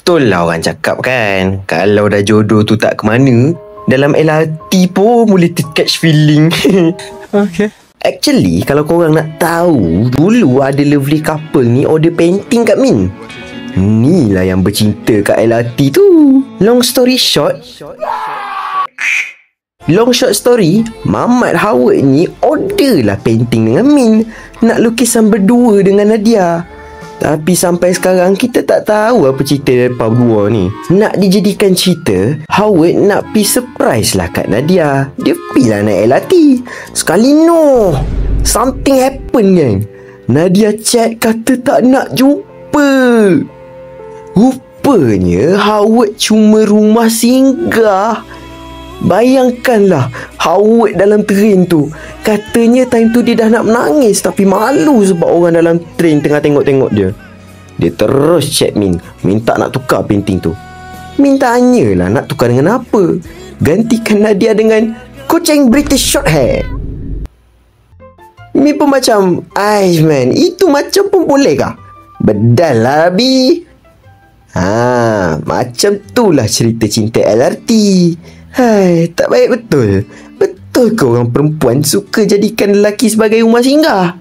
Betul lah orang cakap kan, kalau dah jodoh tu tak ke mana, dalam LRT pun boleh catch feeling. Okay. Actually, kalau korang nak tahu, dulu ada lovely couple ni order painting kat Min. Ni lah yang bercinta kat LRT tu. Long short story, Mamat Howard ni order lah painting dengan Min, nak lukisan berdua dengan Nadia. Tapi sampai sekarang kita tak tahu apa cerita mereka berdua ni. Nak dijadikan cerita, Howard nak pi surprise lah kat Nadia. Dia pi lah naik LRT. Sekali no, something happen kan. Nadia chat kata tak nak jumpa. Rupanya Howard cuma rumah singgah. Bayangkanlah Howard dalam train tu. Katanya time tu dia dah nak menangis, tapi malu sebab orang dalam train tengah tengok-tengok dia. Dia terus chat Min, minta nak tukar painting tu. Min tanyalah nak tukar dengan apa. Gantikan Nadia dengan kucing British short hair. Min pun macam, aish man, itu macam pun boleh kah? Bedal lah Abi. Macam tu lah cerita cinta LRT. Hai, tak baik betul. Betul ke orang perempuan suka jadikan lelaki sebagai rumah singgah?